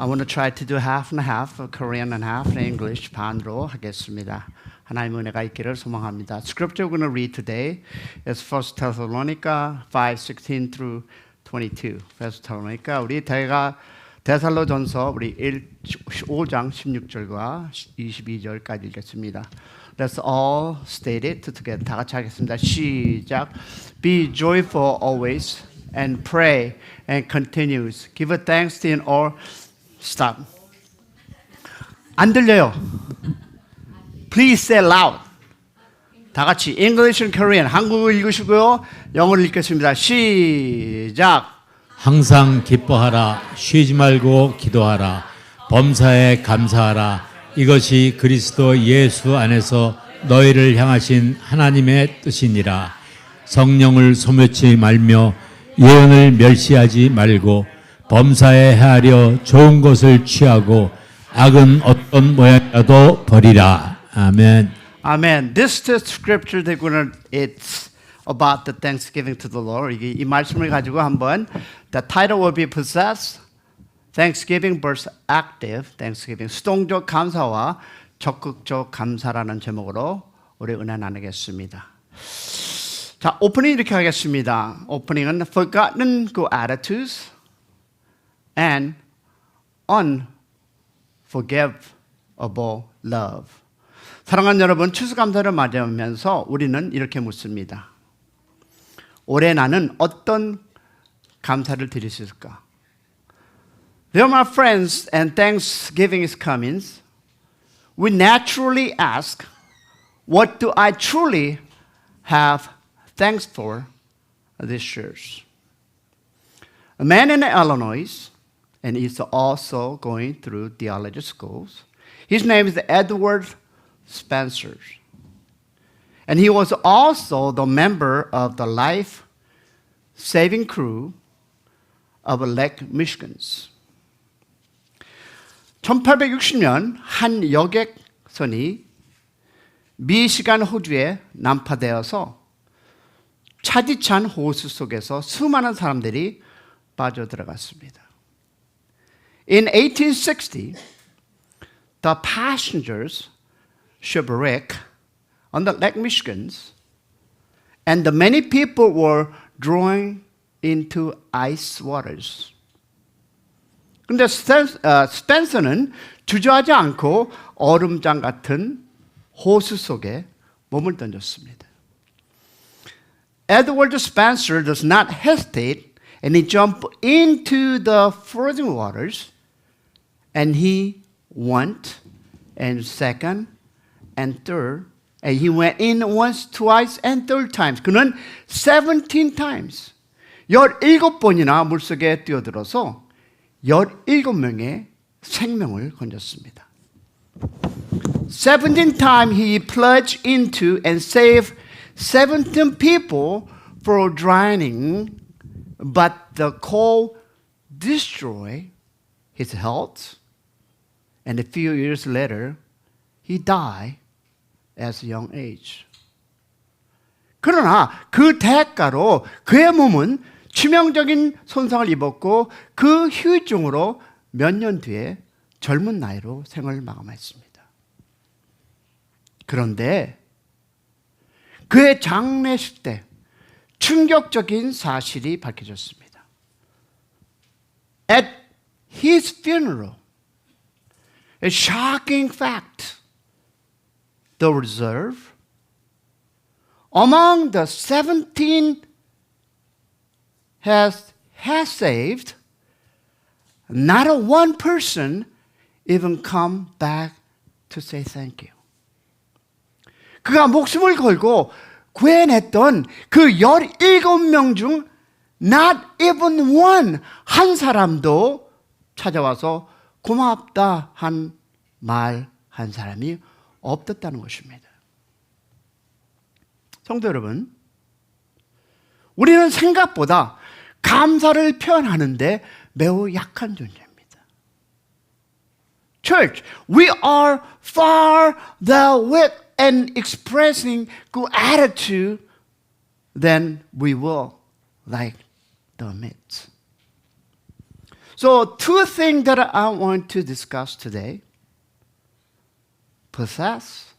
I want to try to do half and half, Korean and half in English, 반으로 하겠습니다. 하나님의 은혜가 있기를 소망합니다. Scripture we're going to read today is 1 Thessalonica 5:16 through 22. 1 Thessalonica 우리 데살로전서 우리 5장 16절과 22절까지 읽겠습니다. Let's all state it together. 다 같이 하겠습니다. 시작. Be joyful always and pray and continues. Give thanks in all. Stop. 안 들려요. Please say loud. 다 같이 English and Korean. 한국어 읽으시고요. 영어를 읽겠습니다. 시작. 항상 기뻐하라. 쉬지 말고 기도하라. 범사에 감사하라. 이것이 그리스도 예수 안에서 너희를 향하신 하나님의 뜻이니라. 성령을 소멸치 말며 예언을 멸시하지 말고 범사에 헤아려 좋은 것을 취하고 악은 어떤 모양이라도 버리라. 아멘. Amen. This scripture that it's about the Thanksgiving to the Lord. 이 말씀을 가지고 한번 the title will be possess Thanksgiving versus active Thanksgiving. 수동적 감사와 적극적 감사라는 제목으로 우리 은혜 나누겠습니다. 자, 오프닝 이렇게 하겠습니다. 오프닝은 forgotten good attitudes and unforgivable love. 사랑하는 여러분, 추수감사를 맞이하면서 우리는 이렇게 묻습니다. 올해 나는 어떤 감사를 드릴 수 있을까? Dear my friends, and Thanksgiving is coming. We naturally ask, what do I truly have thanks for this year? A man in Illinois, and he's also going through theology schools. His name is Edward Spencer. And he was also the member of the life-saving crew of Lake Michigan. 1860년 한 여객선이 미시간 호주에 난파되어서 차디찬 호수 속에서 수많은 사람들이 빠져들어갔습니다. In 1860, the passengers shipwrecked on the Lake Michigan, and the many people were drawn into ice waters. 근데 스펜서는 주저하지 않고 얼음장 같은 호수 속에 몸을 던졌습니다. Edward Spencer does not hesitate, and he jumped into the frozen waters, and he went, and second, and third, and he went in once, twice, and third times. 그는 17 times, 17번이나 물속에 뛰어들어서 17명의 생명을 건졌습니다. 17 times he plunged into and saved 17 people from drowning, but the cold destroyed his health, and a few years later, he died at a young age. 그러나 그 대가로 그의 몸은 치명적인 손상을 입었고 그 후유증으로 몇 년 뒤에 젊은 나이로 생을 마감했습니다. 그런데 그의 장례식 때 충격적인 사실이 밝혀졌습니다. At his funeral, a shocking fact, the reserve, among the 17 has saved, not a one person even come back to say thank you. 그가 목숨을 걸고 구해냈던 그 17명 중 not even one, 한 사람도 찾아와서 고맙다 한 말 한 사람이 없었다는 것입니다. 성도 여러분, 우리는 생각보다 감사를 표현하는데 매우 약한 존재입니다. Church, we are far the with and expressing good attitude than we will like the myths. So two things that I want to discuss today. Possess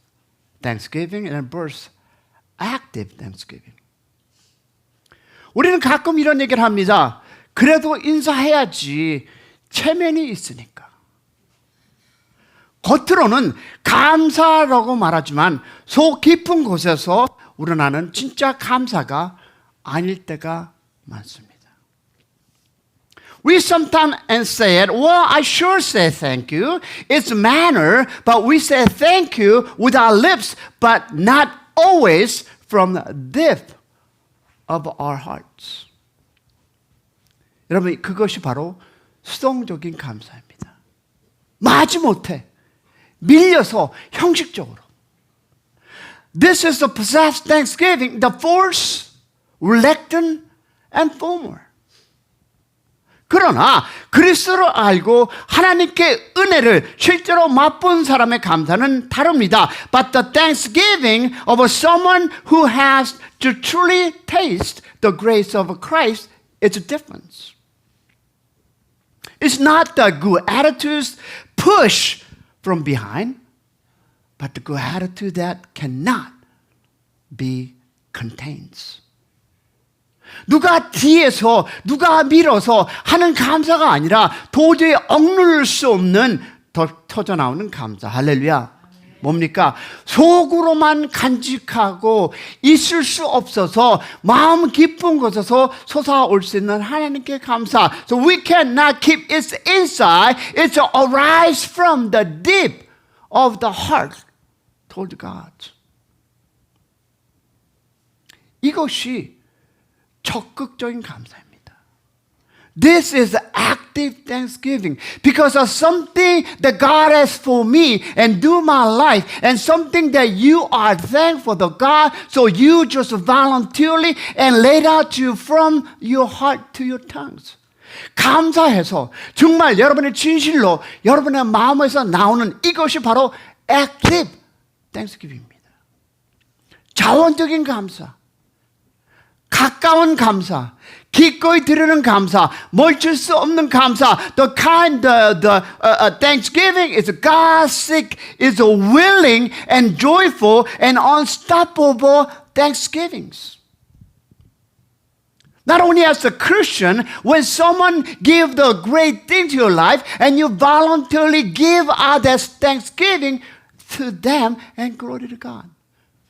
Thanksgiving and burst active Thanksgiving. 우리는 가끔 이런 얘기를 합니다. 그래도 인사해야지. 체면이 있으니까. 겉으로는 감사라고 말하지만 속 깊은 곳에서 우러나는 진짜 감사가 아닐 때가 많습니다. We sometimes say it, well, I sure say thank you. It's manner, but we say thank you with our lips, but not always from the depth of our hearts. 여러분, 그것이 바로 수동적인 감사입니다. 마지못해 밀려서 형식적으로. This is the possessed thanksgiving, the force, reluctant, and former. 그러나 그리스도를 알고 하나님께 은혜를 실제로 맛본 사람의 감사는 다릅니다. But the thanksgiving of someone who has to truly taste the grace of Christ is a difference. It's not the good attitudes push from behind, but the good attitude that cannot be contained. 누가 뒤에서 누가 밀어서 하는 감사가 아니라 도저히 억누를 수 없는 터져나오는 감사. 할렐루야. 뭡니까? 속으로만 간직하고 있을 수 없어서 마음 깊은 곳에서 솟아올 수 있는 하나님께 감사. So we cannot keep it inside. It arises from the deep of the heart toward God. 이것이 적극적인 감사입니다. This is active thanksgiving because of something that God has for me and do my life and something that you are thankful to God, so you just voluntarily and laid out you from your heart to your tongues. 감사해서 정말 여러분의 진실로 여러분의 마음에서 나오는 이것이 바로 active thanksgiving입니다. 자원적인 감사, 가까운 감사, 기꺼이 드리는 감사, 멈출 수 없는 감사. The thanksgiving is God-seek, is a willing and joyful and unstoppable thanksgivings. Not only as a Christian, when someone gives the great thing to your life and you voluntarily give out that thanksgiving to them and glory to God.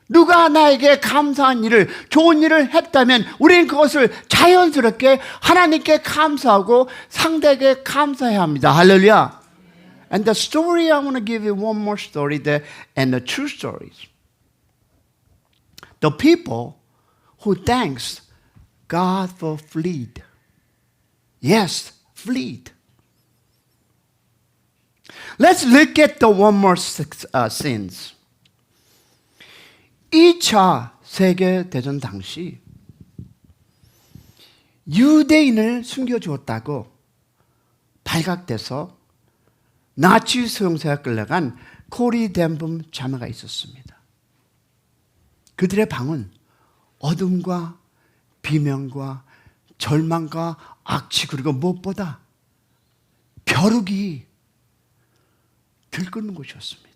누가 나에게 감사한 일을, 좋은 일을 했다면 우리는 그것을 자연스럽게 하나님께 감사하고 상대에게 감사해야 합니다. 할렐루야. And the story, I want to give you one more story there, and the true stories. The people who thanks God for fleed. Yes, fleed. Let's look at the one more sins. 2차 세계대전 당시 유대인을 숨겨주었다고 발각돼서 나치 수용소에 끌려간 코리 덴범 자매가 있었습니다. 그들의 방은 어둠과 비명과 절망과 악취 그리고 무엇보다 벼룩이 들끓는 곳이었습니다.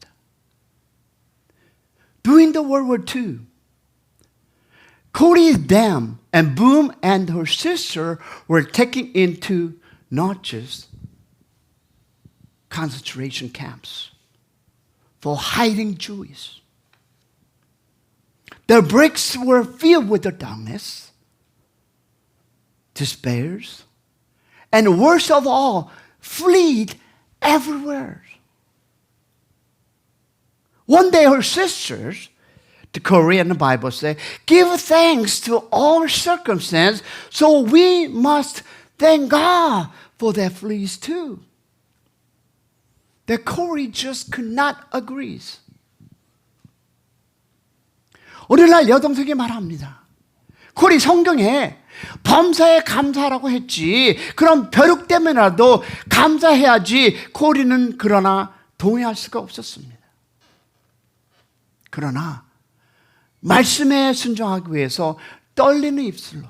During the World War II, Corey Dam and Boom and her sister were taken into Nazis concentration camps for hiding Jews. Their bricks were filled with the darkness, despairs, and worst of all, fled everywhere. One day her sisters, the Korean Bible says, give thanks to all circumstances, so we must thank God for their fleas too. The Corey just could not agree. 오늘날 여동생이 말합니다. 코리 성경에 범사에 감사라고 했지. 그럼 벼룩 때문에라도 감사해야지. 코리는 그러나 동의할 수가 없었습니다. 그러나 말씀에 순종하기 위해서 떨리는 입술로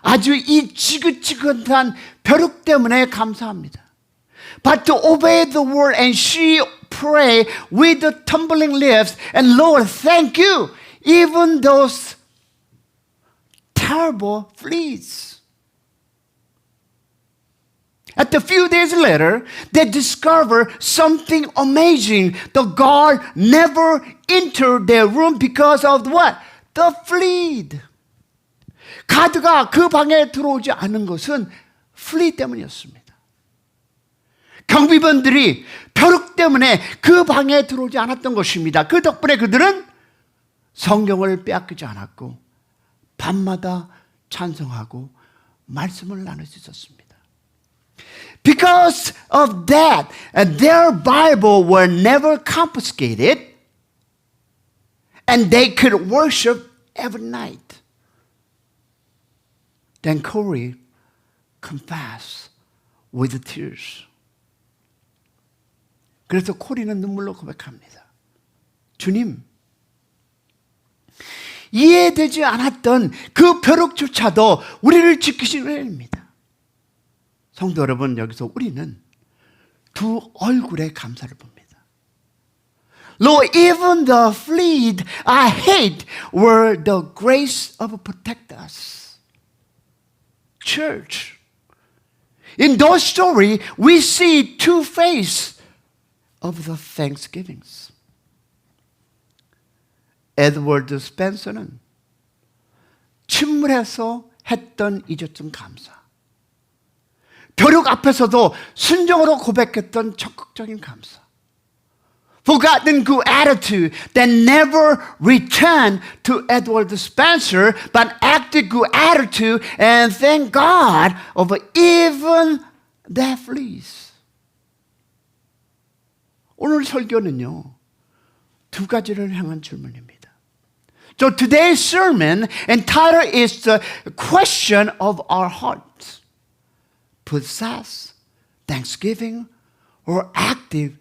아주 이 지긋지긋한 벼룩 때문에 감사합니다. But to obey the word and she pray with the trembling lips and Lord, thank you, even those terrible fleas. At a few days later, they discover something amazing. The guard never entered their room because of what? The flea. 가드가 그 방에 들어오지 않은 것은 flea 때문이었습니다. 경비원들이 벼룩 때문에 그 방에 들어오지 않았던 것입니다. 그 덕분에 그들은 성경을 빼앗기지 않았고 밤마다 찬송하고 말씀을 나눌 수 있었습니다. Because of that, their Bible were never confiscated and they could worship every night. Then Corey confessed with tears. 그래서 코리는 눈물로 고백합니다. 주님, 이해되지 않았던 그 벼룩조차도 우리를 지키신 은혜입니다. 성도 여러분, 여기서 우리는 두 얼굴의 감사를 봅니다. Lord, even the flea I hate were the grace of protect us. Church, in those stories, we see two faces of the thanksgivings. 에드워드 스펜서는 침울해서 했던 잊었던 감사. 벼룩 앞에서도 순종으로 고백했던 적극적인 감사. Forgotten good attitude that never returned to Edward Spencer, but acted good attitude and thank God over even their fleas. 오늘 설교는요, 두 가지를 향한 질문입니다. So today's sermon entitled is the question of our hearts. Possess thanksgiving or active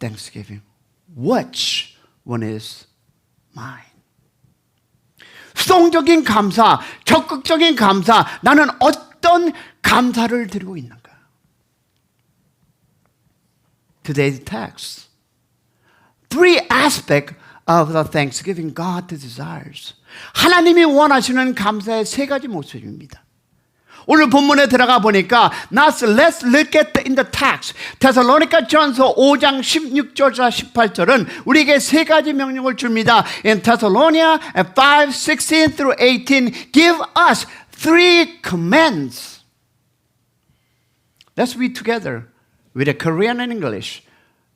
thanksgiving? Which one is mine? 수동적인 감사, 적극적인 감사, 나는 어떤 감사를 드리고 있는가? Today's text. Three aspects of the thanksgiving God desires. 하나님이 원하시는 감사의 세 가지 모습입니다. 오늘 본문에 들어가 보니까 let's look at in the text. 데살로니가 전서 5장 16절과 18절은 우리에게 세 가지 명령을 줍니다. In Thessalonica 5, 16 through 18 give us three commands. Let's read together with a Korean and English.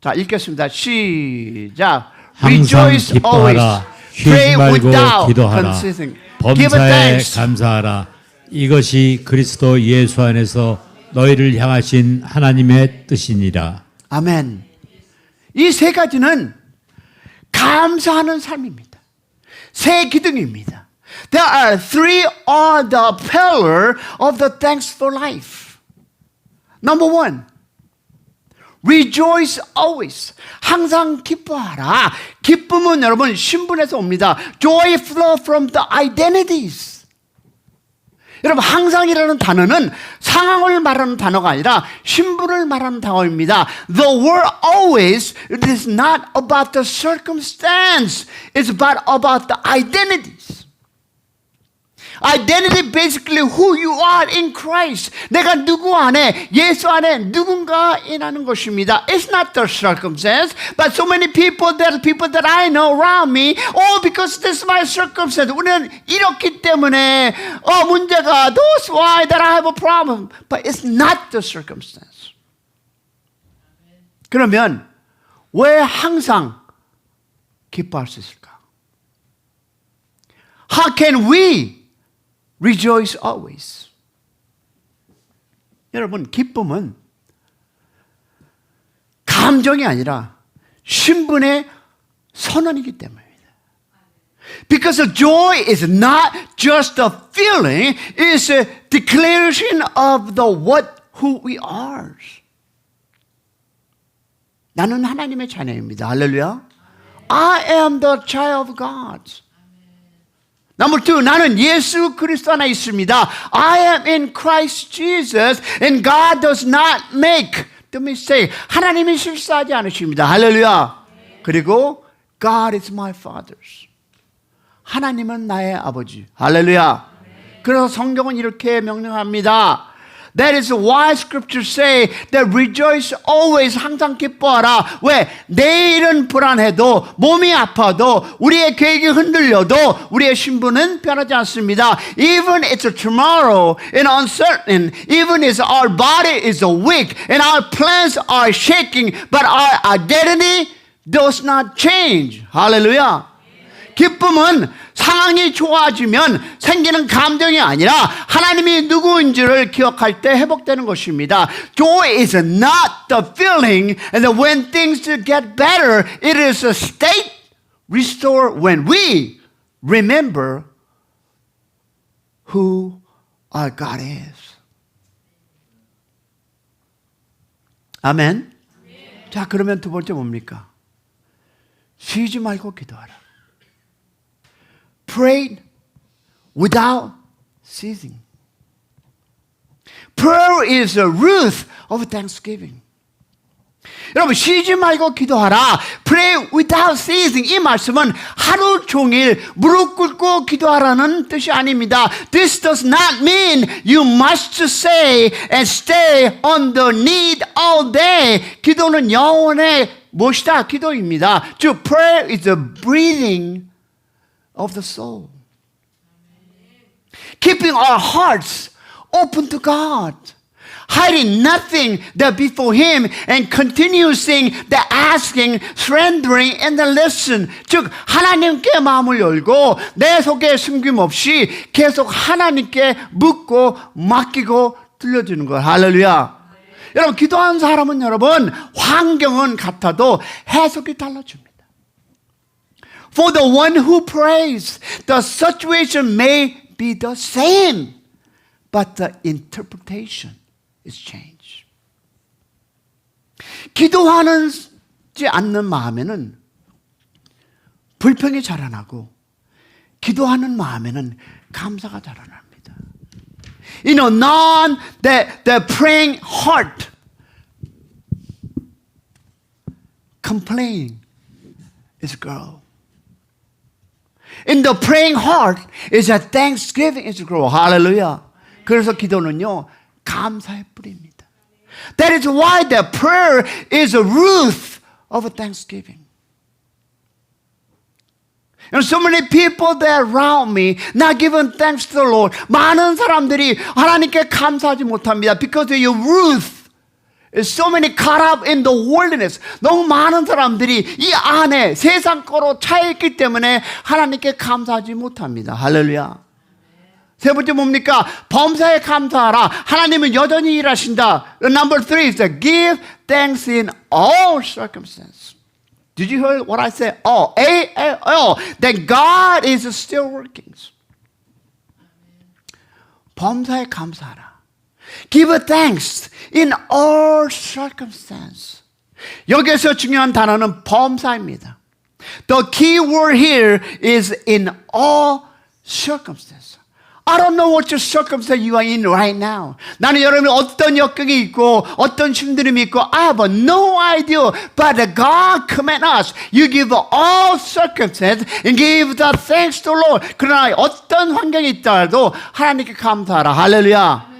자, 읽겠습니다. 시작. 항상 Rejoice always. 기뻐하라. Pray 쉬지 말고 without 기도하라. ceasing. Give 범사에 thanks. 감사하라. 이것이 그리스도 예수 안에서 너희를 향하신 하나님의 뜻이니라. 아멘. 이 세 가지는 감사하는 삶입니다. 세 기둥입니다. There are three are the pillar of the thankful life. Number one, rejoice always. 항상 기뻐하라. 기쁨은 여러분 신분에서 옵니다. Joy flow from the identities. 여러분 항상이라는 단어는 상황을 말하는 단어가 아니라 신분을 말하는 단어입니다. The word always, it is not about the circumstance. It's about the identities. Identity basically who you are in Christ. 내가 누구 안에, 예수 안에 누군가이라는 것입니다. It's not the circumstance, but so many people that I know around me, oh, because this is my circumstance. 우리는 이렇기 때문에 문제가 that's why that I have a problem. But it's not the circumstance. 그러면 왜 항상 기뻐할 수 있을까? How can we rejoice always? 여러분, 기쁨은 감정이 아니라 신분의 선언이기 때문입니다. Because joy is not just a feeling, it's a declaration of who we are. 나는 하나님의 자녀입니다. 할렐루야. I am the child of God. Number two, 나는 예수 그리스도 안에 있습니다. I am in Christ Jesus and God does not make the mistake. 하나님이 실수하지 않으십니다. 할렐루야. 그리고 God is my father. 하나님은 나의 아버지. 할렐루야. 그래서 성경은 이렇게 명령합니다. That is why scriptures say that rejoice always, 항상 기뻐하라. 왜? 내일은 불안해도, 몸이 아파도, 우리의 계획이 흔들려도 우리의 신분은 변하지 않습니다. Even it's a tomorrow and uncertain, even as our body is weak and our plans are shaking, but our identity does not change. 할렐루야. 기쁨은 상황이 좋아지면 생기는 감정이 아니라 하나님이 누구인지를 기억할 때 회복되는 것입니다. Joy is not the feeling and when things get better. It is a state restored when we remember who our God is. 아멘. 자, 그러면 두 번째 뭡니까? 쉬지 말고 기도하라. Pray without ceasing. Prayer is the root of thanksgiving. 여러분, 쉬지 말고 기도하라. Pray without ceasing. 이 말씀은 하루 종일 무릎 꿇고 기도하라는 뜻이 아닙니다. This does not mean you must say and stay on the need all day. 기도는 영혼의 무엇이다? 기도입니다. 즉, prayer is the breathing of the soul. Keeping our hearts open to God. Hiding nothing that before Him and continuing the asking, surrendering and the listen. 즉 하나님께 마음을 열고 내 속에 숨김없이 계속 하나님께 묻고 맡기고 들려주는 것. 할렐루야. 여러분, 기도하는 사람은 여러분 환경은 같아도 해석이 달라집니다. For the one who prays, the situation may be the same, but the interpretation is changed. 기도하지 않는 마음에는 불평이 자라나고 기도하는 마음에는 감사가 자라납니다. You know, the praying heart complaining is grow. In the praying heart is a thanksgiving is grow. Hallelujah. 그래서 기도는요, 감사의 뿌리입니다. That is why the prayer is a root of thanksgiving. And so many people that around me not giving thanks to the Lord. 많은 사람들이 하나님께 감사하지 못합니다. Because your root is so many caught up in the worldliness. 너무 많은 사람들이 이 안에 세상 거로 차있기 때문에 하나님께 감사하지 못합니다. 할렐루야. 세 번째 뭡니까? 범사에 감사하라. 하나님은 여전히 일하신다. Number three is to give thanks in all circumstances. Did you hear what I said? All. all. That God is still working. 범사에 감사하라. Give thanks in all circumstances. 여기서 중요한 단어는 범사입니다. The key word here is in all circumstances. I don't know what your circumstance you are in right now. 나는 여러분이 어떤 역경이 있고 어떤 힘듦이 있고 I have no idea. But God command us. You give all circumstances and give the thanks to the Lord. 그러나 어떤 환경이 있더라도 하나님께 감사하라. 할렐루야.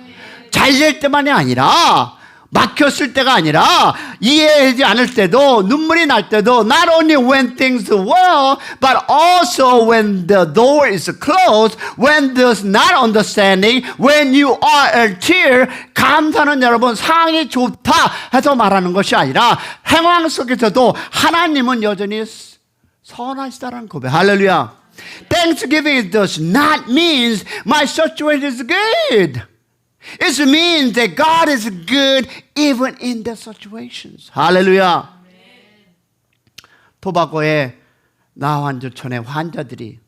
잘 될 때만이 아니라 막혔을 때가 아니라 이해하지 않을 때도 눈물이 날 때도 not only when things are well but also when the door is closed, when there's not understanding, when you are a tear. 감사는 여러분 상황이 좋다 해서 말하는 것이 아니라 행황 속에서도 하나님은 여전히 선하시다라는 고백. 할렐루야. Thanksgiving does not mean my situation is good. It means that God is good even in the situations. 할렐루야. 토바고의 나환조촌의 환자들이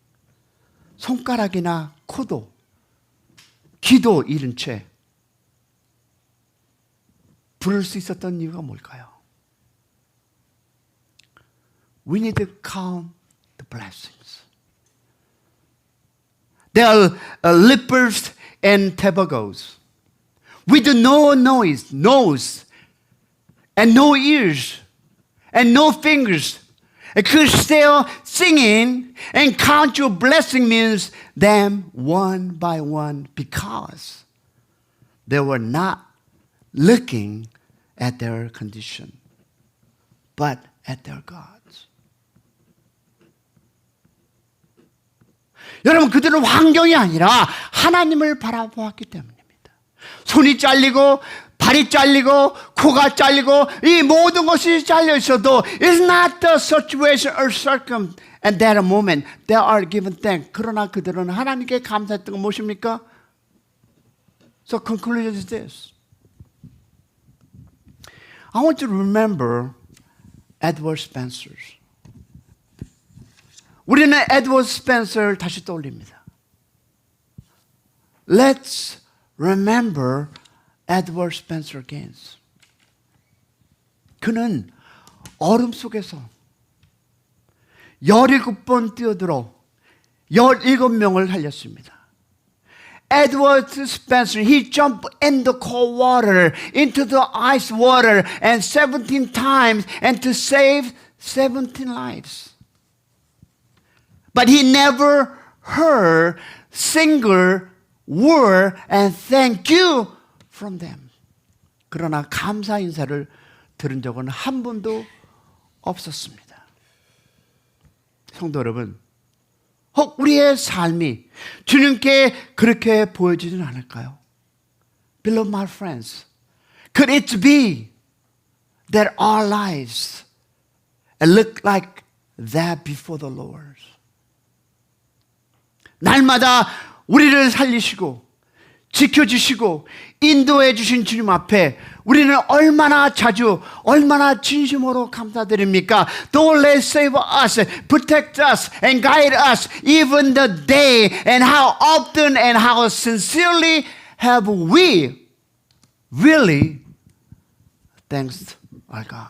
손가락이나 코도 귀도 잃은 채 부를 수 있었던 이유가 뭘까요? We need to count the blessings. They are lepers and tabagos with no nose, and no ears, and no fingers. Could still singing and count your blessing means them one by one because they were not looking at their condition, but at their gods. 여러분, 그들은 환경이 아니라 하나님을 바라보았기 때문입니다. 손이 잘리고 발이 잘리고 코가 잘리고 이 모든 것이 잘려 있어도 it's not the situation or circum at that moment they are given thanks. 그러나 그들은 하나님께 감사했던 건 무엇입니까? So conclusion is this. I want you to remember Edward Spencer. 우리는 에드워드 스펜서를 다시 떠올립니다. Let's remember Edward Spencer Gaines. 그는 얼음 속에서 17번 뛰어들어 17명을 살렸습니다. Edward Spencer, he jumped in the cold water, into the ice water, and 17 times, and to save 17 lives. But he never heard single word and thank you from them. 그러나 감사 인사를 들은 적은 한 번도 없었습니다. 성도 여러분, 혹 우리의 삶이 주님께 그렇게 보여지진 않을까요? Beloved my friends, could it be that our lives look like that before the Lord? 날마다 우리를 살리시고 지켜주시고 인도해 주신 주님 앞에 우리는 얼마나 자주 얼마나 진심으로 감사드립니까? Though they save us, protect us and guide us even the day, and how often and how sincerely have we really thanked our God?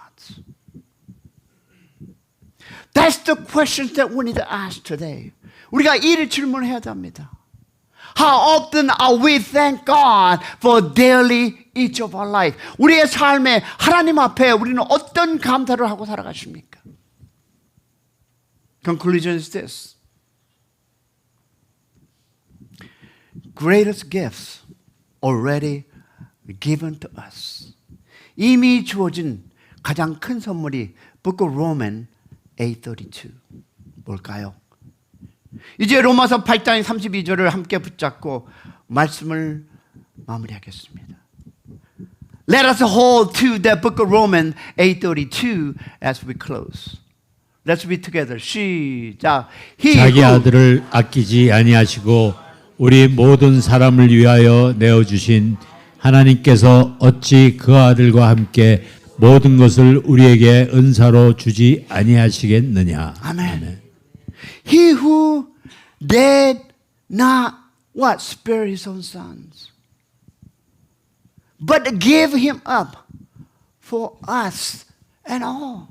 That's the questions that we need to ask today. 우리가 이를 질문해야 합니다. How often are we thank God for daily each of our life? 우리의 삶에 하나님 앞에 우리는 어떤 감사를 하고 살아가십니까? Conclusion is this. Greatest gifts already given to us. 이미 주어진 가장 큰 선물이 Book of Romans 8:32. 뭘까요? 이제 로마서 8장 32절을 함께 붙잡고 말씀을 마무리하겠습니다. Let us hold to the book of Romans 8:32 as we close. Let's read together. 시작. 자기 아들을 아끼지 아니하시고 우리 모든 사람을 위하여 내어주신 하나님께서 어찌 그 아들과 함께 모든 것을 우리에게 은사로 주지 아니하시겠느냐. 아멘. 아멘. He who did not what? Spare his own sons, but gave him up for us and all.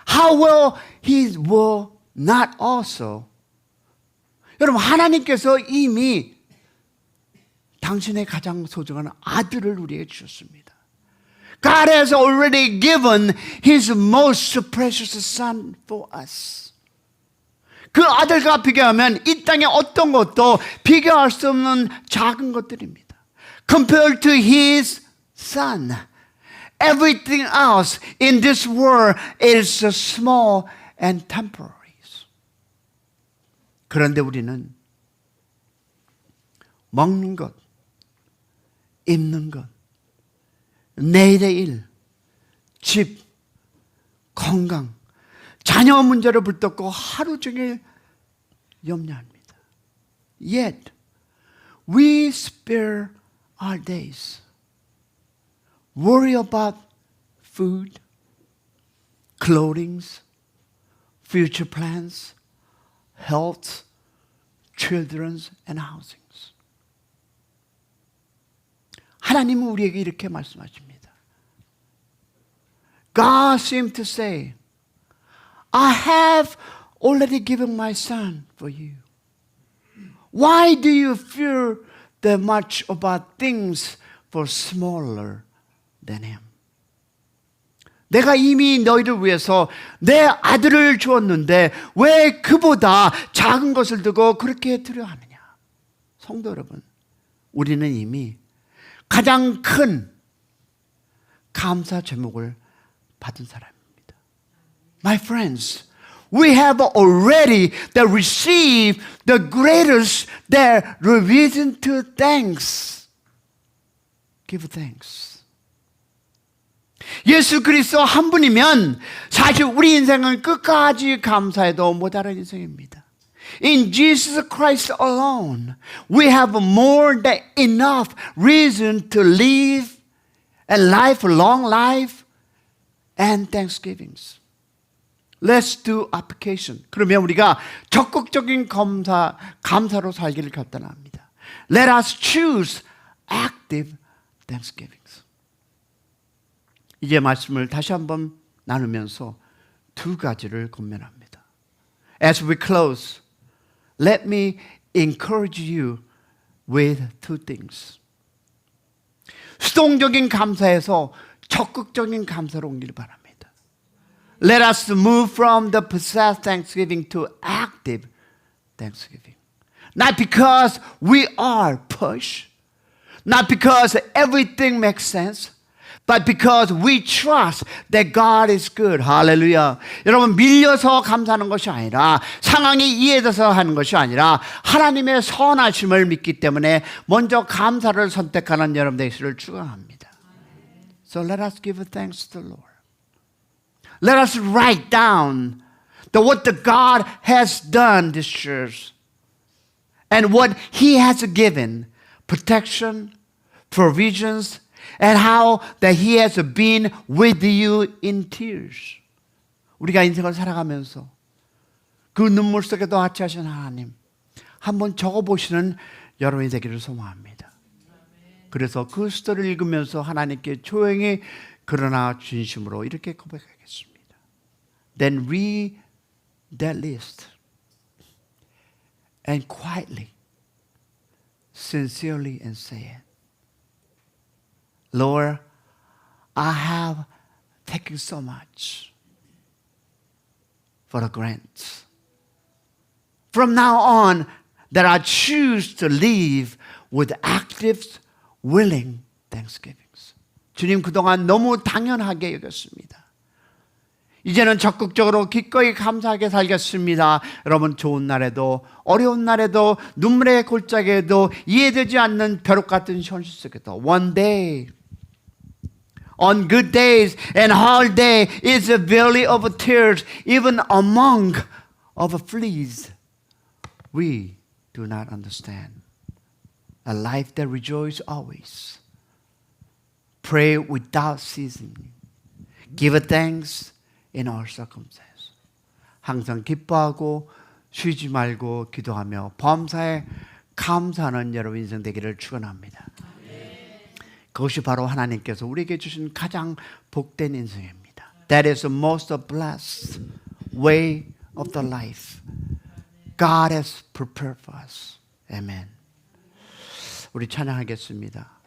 How will he will not also? 여러분, 하나님께서 이미 당신의 가장 소중한 아들을 우리에게 주셨습니다. God has already given His most precious Son for us. 그 아들과 비교하면 이 땅의 어떤 것도 비교할 수 없는 작은 것들입니다. Compared to His Son, everything else in this world is small and temporary. 그런데 우리는 먹는 것, 입는 것, 내일의 일, 집, 건강, 자녀 문제를 붙잡고 하루 종일 염려합니다. Yet, we spare our days. Worry about food, clothing, future plans, health, children, and housings. 하나님은 우리에게 이렇게 말씀하십니다. God seemed to say, I have already given my son for you. Why do you fear that much about things for smaller than him? 내가 이미 너희를 위해서 내 아들을 주었는데 왜 그보다 작은 것을 두고 그렇게 두려워하느냐? 성도 여러분, 우리는 이미 가장 큰 감사 제목을 받은 사람입니다. My friends, we have already received the greatest reason to thanks. Give thanks. 예수 그리스도 한 분이면 사실 우리 인생은 끝까지 감사해도 모자란 인생입니다. In Jesus Christ alone, we have more than enough reason to live a lifelong life and thanksgivings. Let's do application. 그러면 우리가 적극적인 감사로 살기를 결단합니다. Let us choose active thanksgivings. 이제 말씀을 다시 한번 나누면서 두 가지를 권면합니다. As we close, let me encourage you with two things. 수동적인 감사에서 적극적인 감사로 옮기를 바랍니다. Let us move from the passive thanksgiving to active thanksgiving. Not because we are pushed, not because everything makes sense, but because we trust that God is good. 할렐루야. 여러분, 밀려서 감사하는 것이 아니라, 상황이 이해돼서 하는 것이 아니라 하나님의 선하심을 믿기 때문에 먼저 감사를 선택하는 여러분 되시기를 축원합니다. So let us give thanks to the Lord. Let us write down what the God has done this church and what He has given, protection, provisions, and how that He has been with you in tears. 우리가 인생을 살아가면서 그 눈물 속에도 같이 하신 하나님 한번 적어보시는 여러분이 되기를 소망합니다. 그래서 그 스토리를 읽으면서 하나님께 조용히 그러나 진심으로 이렇게 고백하겠습니다. Then read that list and quietly, sincerely and say it. Lord, I have taken so much for the grants. From now on, that I choose to live with active, willing thanksgivings. 주님, 그동안 너무 당연하게 여겼습니다. 이제는 적극적으로 기꺼이 감사하게 살겠습니다. 여러분, 좋은 날에도 어려운 날에도 눈물의 골짜기에도 이해되지 않는 벼룩 같은 현실 속에도 one day, on good days and hard day is a valley of tears, even among of fleas. We do not understand a life that rejoices always. Pray without ceasing. Give thanks in all circumstances. 항상 기뻐하고 쉬지 말고 기도하며 범사에 감사하는 여러분 인생 되기를 축원합니다. 그것이 바로 하나님께서 우리에게 주신 가장 복된 인생입니다. That is the most blessed way of the life God has prepared for us. Amen. 우리 찬양하겠습니다.